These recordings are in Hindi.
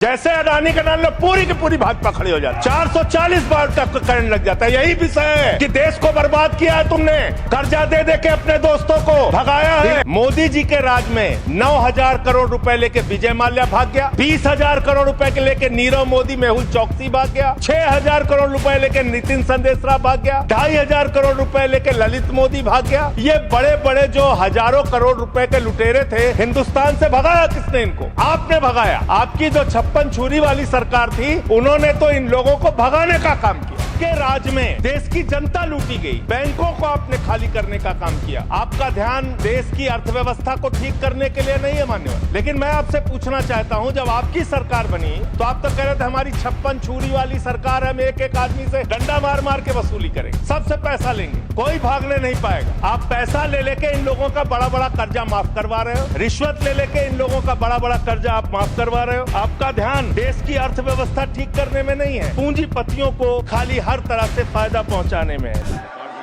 जैसे अडानी के नाम में पूरी की पूरी भाजपा खड़ी हो जाती, 440 बार तक करंट लग जाता है। यही विषय है कि देश को बर्बाद किया है तुमने, कर्जा दे दे के अपने दोस्तों को भगाया है। मोदी जी के राज में 9,000 करोड़ रुपए लेके विजय माल्या भाग गया, 20,000 करोड़ रुपए के लेके नीरव मोदी मेहुल चौकसी भाग गया, 6,000 करोड़ रुपए लेके नितिन संदेशरा भाग गया, 2,500 करोड़ रुपए लेके ललित मोदी भाग गया। ये बड़े बड़े जो हजारों करोड़ रुपए के लुटेरे थे, हिंदुस्तान से भगाया किसने? इनको आपने भगाया। आपकी जो 56 छुरी वाली सरकार थी, उन्होंने तो इन लोगों को भगाने का काम किया। के राज में देश की जनता लूटी गई, बैंकों को आपने खाली करने का काम किया। आपका ध्यान देश की अर्थव्यवस्था को ठीक करने के लिए नहीं है मान्यवर। लेकिन मैं आपसे पूछना चाहता हूं, जब आपकी सरकार बनी तो आप तो कह रहे थे हमारी 56 छुरी वाली सरकार है, हम एक एक आदमी से डंडा मार मार के वसूली करेंगे, सबसे पैसा लेंगे, कोई भागने नहीं पाएगा। आप पैसा ले लेके इन लोगों का बड़ा बड़ा कर्जा माफ करवा रहे हो, रिश्वत ले लेके इन लोगों का बड़ा बड़ा कर्जा आप माफ करवा रहे हो। आपका ध्यान देश की अर्थव्यवस्था ठीक करने में नहीं है, पूंजीपतियों को खाली हर तरह से फायदा पहुंचाने में है।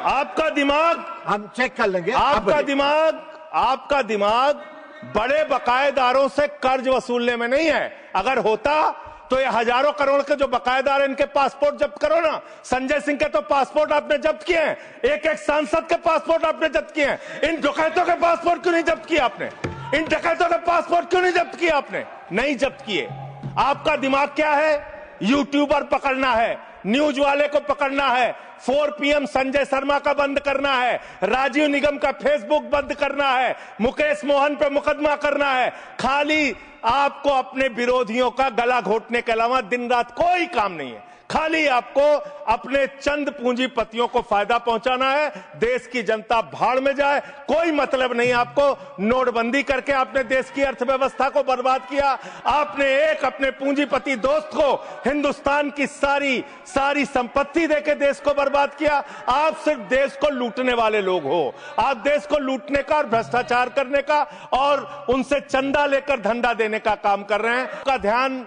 आपका दिमाग हम चेक कर लेंगे। आपका दिमाग बड़े बकायेदारों से कर्ज वसूलने में नहीं है। अगर होता तो ये हजारों करोड़ के जो बकायेदार हैं, इनके पासपोर्ट जब्त करो ना। संजय सिंह के तो पासपोर्ट आपने जब्त किए हैं, एक एक सांसद के पासपोर्ट आपने जब्त किए हैं। इन डकैतों के पासपोर्ट क्यों नहीं जब्त किए आपने? इन डकैतों के पासपोर्ट क्यों नहीं जब्त किए आपने? नहीं जब्त किए। आपका दिमाग क्या है? यूट्यूबर पकड़ना है, न्यूज वाले को पकड़ना है, 4 PM संजय शर्मा का बंद करना है, राजीव निगम का फेसबुक बंद करना है, मुकेश मोहन पे मुकदमा करना है। खाली आपको अपने विरोधियों का गला घोटने के अलावा दिन रात कोई काम नहीं है। खाली आपको अपने चंद पूंजीपतियों को फायदा पहुंचाना है। देश की जनता भाड़ में जाए, कोई मतलब नहीं आपको। नोटबंदी करके आपने देश की अर्थव्यवस्था को बर्बाद किया। आपने एक अपने पूंजीपति दोस्त को हिंदुस्तान की सारी संपत्ति देके देश को बर्बाद किया। आप सिर्फ देश को लूटने वाले लोग हो। आप देश को लूटने का और भ्रष्टाचार करने का और उनसे चंदा लेकर धंधा देने का काम कर रहे हैं। आपका ध्यान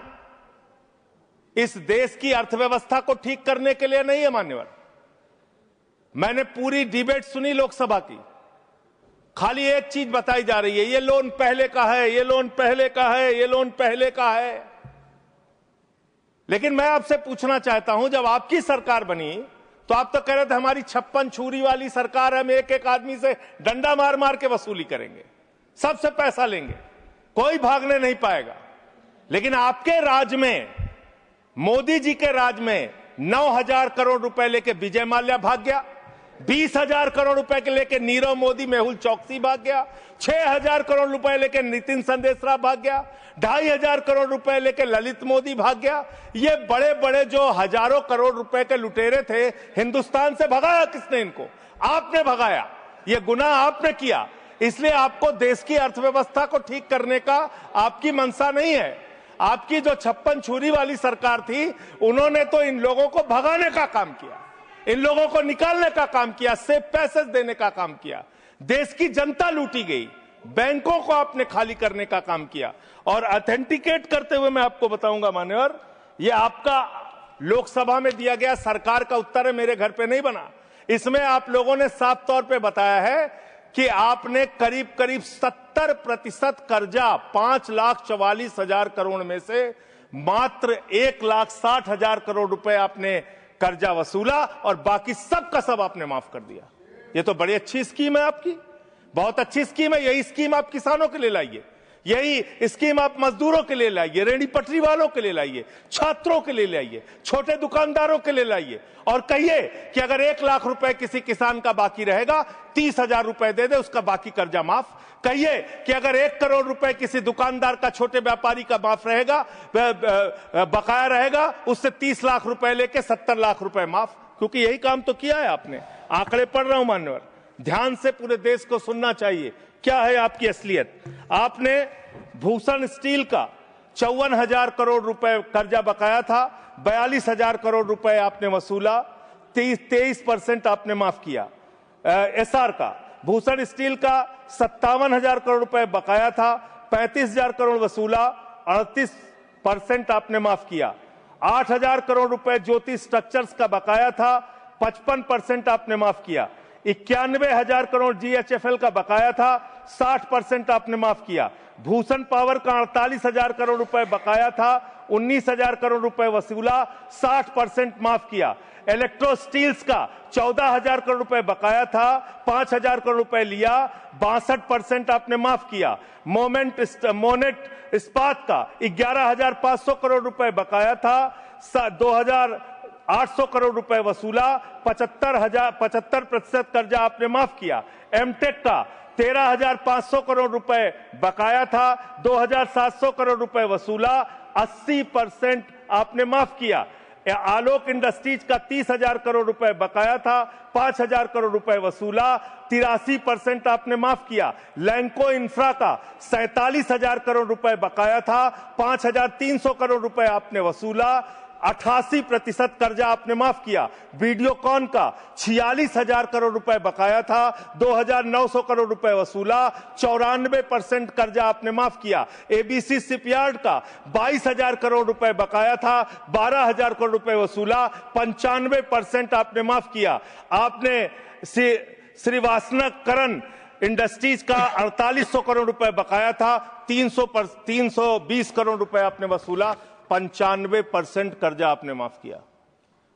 इस देश की अर्थव्यवस्था को ठीक करने के लिए नहीं है मान्यवर। मैंने पूरी डिबेट सुनी लोकसभा की, खाली एक चीज बताई जा रही है, ये लोन पहले का है, ये लोन पहले का है, ये लोन पहले का है। लेकिन मैं आपसे पूछना चाहता हूं, जब आपकी सरकार बनी तो आप तो कह रहे थे हमारी 56 छुरी वाली सरकार है, हम एक एक आदमी से डंडा मार मार के वसूली करेंगे, सबसे पैसा लेंगे, कोई भागने नहीं पाएगा। लेकिन आपके राज में, मोदी जी के राज में 9,000 करोड़ रुपए लेके विजय माल्या भाग गया, 20,000 करोड़ रुपए के लेके नीरव मोदी मेहुल चौकसी भाग गया, 6,000 करोड़ रुपए लेके नितिन संदेशरा भाग गया, 2,500 करोड़ रुपए लेके ललित मोदी भाग गया। ये बड़े बड़े जो हजारों करोड़ रुपए के लुटेरे थे, हिंदुस्तान से भगाया किसने? इनको आपने भगाया। ये गुनाह आपने किया, इसलिए आपको देश की अर्थव्यवस्था को ठीक करने का आपकी मंशा नहीं है। आपकी जो 56 छुरी वाली सरकार थी, उन्होंने तो इन लोगों को भगाने का काम किया, इन लोगों को निकालने का काम किया, सेफ पैसेज देने का काम किया। देश की जनता लूटी गई, बैंकों को आपने खाली करने का काम किया। और ऑथेंटिकेट करते हुए मैं आपको बताऊंगा मान्यवर, ये आपका लोकसभा में दिया गया सरकार का उत्तर है, मेरे घर पे नहीं बना। इसमें आप लोगों ने साफ तौर पे बताया है कि आपने करीब करीब 70% कर्जा 5,44,000 करोड़ में से मात्र 1,60,000 करोड़ रुपए आपने कर्जा वसूला और बाकी सब का सब आपने माफ कर दिया। ये तो बड़ी अच्छी स्कीम है आपकी, बहुत अच्छी स्कीम है। यही स्कीम आप किसानों के लिए लाइए, यही स्कीम आप मजदूरों के लिए लाइए, रेहड़ी पटरी वालों के लिए लाइए, छात्रों के लिए लाइए, छोटे दुकानदारों के लिए लाइए और कहिए कि अगर 1 लाख रुपए किसी किसान का बाकी रहेगा, 30,000 रुपए दे दे, उसका बाकी कर्जा माफ। कहिए कि अगर 1 करोड़ रुपए किसी दुकानदार का, छोटे व्यापारी का माफ रहेगा, बकाया रहेगा, उससे 30 लाख रुपए लेके 70 लाख रुपए माफ। क्योंकि यही काम तो किया है आपने। आंकड़े पढ़ रहा हूं मान्यवर, ध्यान से पूरे देश को सुनना चाहिए क्या है आपकी असलियत। आपने भूषण स्टील का 54,000 करोड़ रुपए कर्जा बकाया था, 42,000 करोड़ रुपए आपने वसूला, 23% आपने माफ किया। एसआर का, भूषण स्टील का 57,000 करोड़ रुपए बकाया था, 35,000 करोड़ वसूला, 38% आपने माफ किया। 8,000 करोड़ रुपए ज्योति स्ट्रक्चर्स का बकाया था, 55% आपने माफ किया। 91,000 करोड़ GHFL का बकाया था, 60% आपने माफ किया। भूषण पावर का 48,000 करोड़ रुपए बकाया था, 19,000 करोड़ रुपए वसूला, 60% माफ किया। इलेक्ट्रो स्टील्स का 14,000 करोड़ रुपए बकाया था, 5,000 करोड़ रुपए लिया, 62% आपने माफ किया। मोनेट इस्पात का 11,500 करोड़ रुपए बकाया था, 2,800 करोड़ रुपए वसूला, 75% कर्जा आपने माफ किया। एमटेक का 13,500 करोड़ रुपए बकाया था, 2,700 करोड़ रुपए वसूला, 80% आपने माफ किया। आलोक इंडस्ट्रीज का 30,000 करोड़ रुपए बकाया था, 5,000 करोड़ रुपए वसूला, 83% आपने माफ किया। लैंको इंफ्रा का 47,000 करोड़ रुपए बकाया था, 5,300 करोड़ रुपए आपने वसूला, 88% कर्जा आपने माफ किया। वीडियोकॉन का 46,000 करोड़ रुपए बकाया था, 2,900 करोड़ रुपए वसूला, 94% कर्जा आपने माफ किया। एबीसी शिपयार्ड का 22,000 करोड़ रुपए बकाया था, 12,000 करोड़ रुपए वसूला, 95% आपने माफ किया। आपने श्रीवास्तव इंडस्ट्रीज का 4,800 करोड़ रुपए बकाया था, 320 करोड़ रुपए आपने वसूला, 95% कर्जा आपने माफ किया।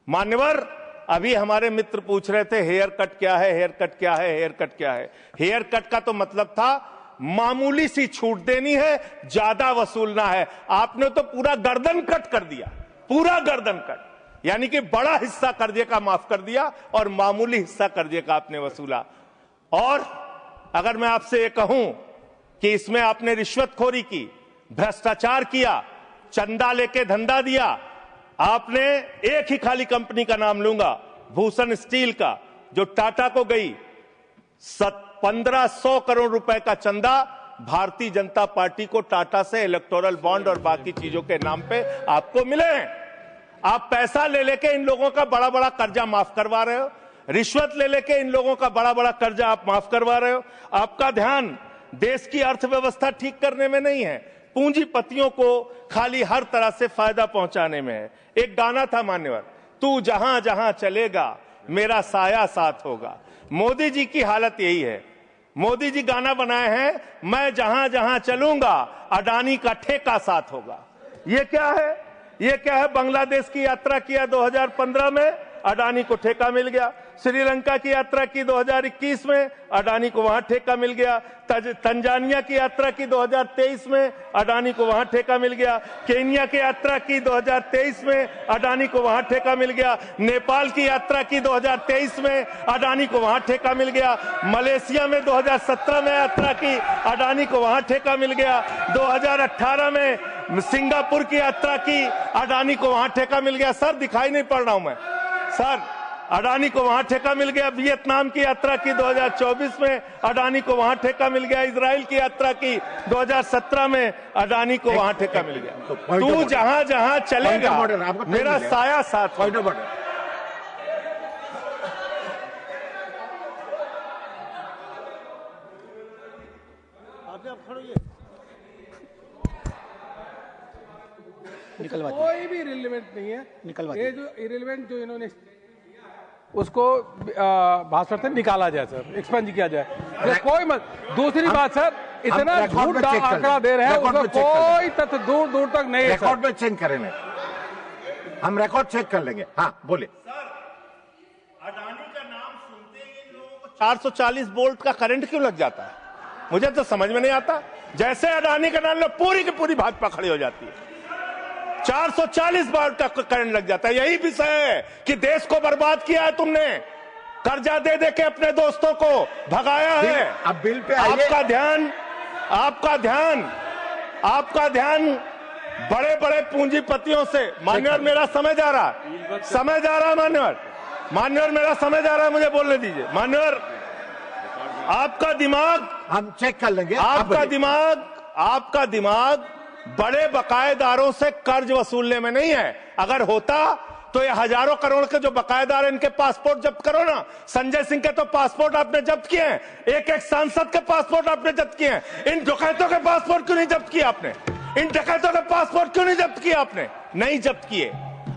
मान्यवर, अभी हमारे मित्र पूछ रहे थे हेयर कट क्या है, हेयर कट क्या है, हेयर कट क्या है। हेयर कट का तो मतलब था मामूली सी छूट देनी है, ज्यादा वसूलना है। आपने तो पूरा गर्दन कट कर दिया, पूरा गर्दन कट, यानी कि बड़ा हिस्सा कर्जे का माफ कर दिया और मामूली हिस्सा कर्जे का आपने वसूला। और अगर मैं आपसे ये कहूं कि इसमें आपने रिश्वतखोरी की, भ्रष्टाचार किया, चंदा लेके धंधा दिया, आपने एक ही खाली कंपनी का नाम लूंगा, भूषण स्टील का, जो टाटा को गई, 1,500 करोड़ रुपए का चंदा भारतीय जनता पार्टी को टाटा से इलेक्टोरल बॉन्ड और बाकी चीजों के नाम पे आपको मिले हैं। आप पैसा ले लेके इन लोगों का बड़ा बड़ा कर्जा माफ करवा रहे हो, रिश्वत ले लेके इन लोगों का बड़ा बड़ा कर्जा आप माफ करवा रहे हो। आपका ध्यान देश की अर्थव्यवस्था ठीक करने में नहीं है, पूंजीपतियों को खाली हर तरह से फायदा पहुंचाने में है। एक गाना था मान्यवर, तू जहां जहां चलेगा मेरा साया साथ होगा। मोदी जी की हालत यही है। मोदी जी गाना बनाए हैं, मैं जहां जहां चलूंगा अडानी का ठेका साथ होगा। ये क्या है? ये क्या है? बांग्लादेश की यात्रा किया 2015 में, अडानी को ठेका मिल गया। श्रीलंका की यात्रा की 2021 में, अडानी को वहां ठेका मिल गया। तंजानिया की यात्रा की 2023 में, अडानी को वहां ठेका मिल गया। केन्या की यात्रा की 2023 में, अडानी को वहां ठेका मिल गया। नेपाल की यात्रा की 2023 में, अडानी को वहां ठेका मिल गया। मलेशिया में 2017 में यात्रा की, अडानी को वहां ठेका मिल गया। 2018 में सिंगापुर की यात्रा की, अडानी को वहां ठेका मिल गया। सर दिखाई नहीं पड़ रहा हूं मैं सर, अडानी को वहां ठेका मिल गया। वियतनाम की यात्रा की 2024 में, अडानी को वहां ठेका मिल गया। इजराइल की यात्रा की 2017 में, अडानी को वहां ठेका मिल गया। तू जहां जहां चलेगा मेरा साया साथ। कोई भी रिलेवेंट नहीं है, ये जो इरेलीवेंट जो इन्होंने उसको भाषण से निकाला जाए सर, एक्सपेंज किया जाए। कोई मत। दूसरी बात सर, इतना झूठ आंकड़ा दे रहे हैं, उसका कोई तथ्य दूर दूर तक नहीं है। रिकॉर्ड में चेक करेंगे, हम रिकॉर्ड चेक कर लेंगे। हाँ बोले। अडानी का नाम सुनते ही लोगों को 440 वोल्ट का करंट क्यों लग जाता है? मुझे तो समझ में नहीं आता। जैसे अडानी का नाम लो, पूरी की पूरी भाजपा खड़ी हो जाती है। 440 वोल्ट का करंट लग जाता है। यही विषय है कि देश को बर्बाद किया है तुमने, कर्जा दे दे के अपने दोस्तों को भगाया है। अब बिल पे आपका ध्यान बड़े बड़े पूंजीपतियों से। मान्यवर मेरा समय जा रहा है, मान्यवर मेरा समय जा रहा है, मुझे बोलने दीजिए। मान्यवर आपका दिमाग, हम चेक कर लेंगे। आपका दिमाग बड़े बकायेदारों से कर्ज वसूलने में नहीं है। अगर होता तो ये हजारों करोड़ के जो बकायेदार, इनके पासपोर्ट जब्त करो ना। संजय सिंह के तो पासपोर्ट आपने जब्त किए हैं, एक एक सांसद के पासपोर्ट आपने जब्त किए हैं। इन डकैतों के पासपोर्ट क्यों नहीं जब्त किए आपने? इन डकैतों के पासपोर्ट क्यों नहीं जब्त किए आपने? नहीं जब्त किए।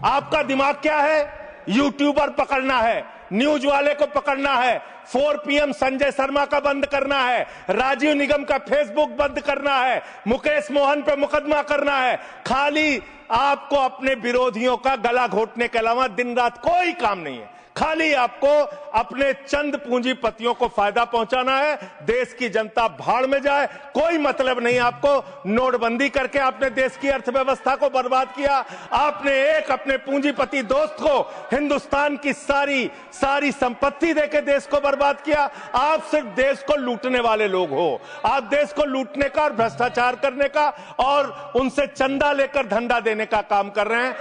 आपका दिमाग क्या है? यूट्यूबर पकड़ना है, न्यूज वाले को पकड़ना है, 4 PM संजय शर्मा का बंद करना है, राजीव निगम का फेसबुक बंद करना है, मुकेश मोहन पे मुकदमा करना है। खाली आपको अपने विरोधियों का गला घोटने के अलावा दिन रात कोई काम नहीं है। खाली आपको अपने चंद पूंजीपतियों को फायदा पहुंचाना है। देश की जनता भाड़ में जाए, कोई मतलब नहीं आपको। नोटबंदी करके आपने देश की अर्थव्यवस्था को बर्बाद किया। आपने एक अपने पूंजीपति दोस्त को हिंदुस्तान की सारी संपत्ति देके देश को बर्बाद किया। आप सिर्फ देश को लूटने वाले लोग हो। आप देश को लूटने का और भ्रष्टाचार करने का और उनसे चंदा लेकर धंधा देने का काम कर रहे हैं।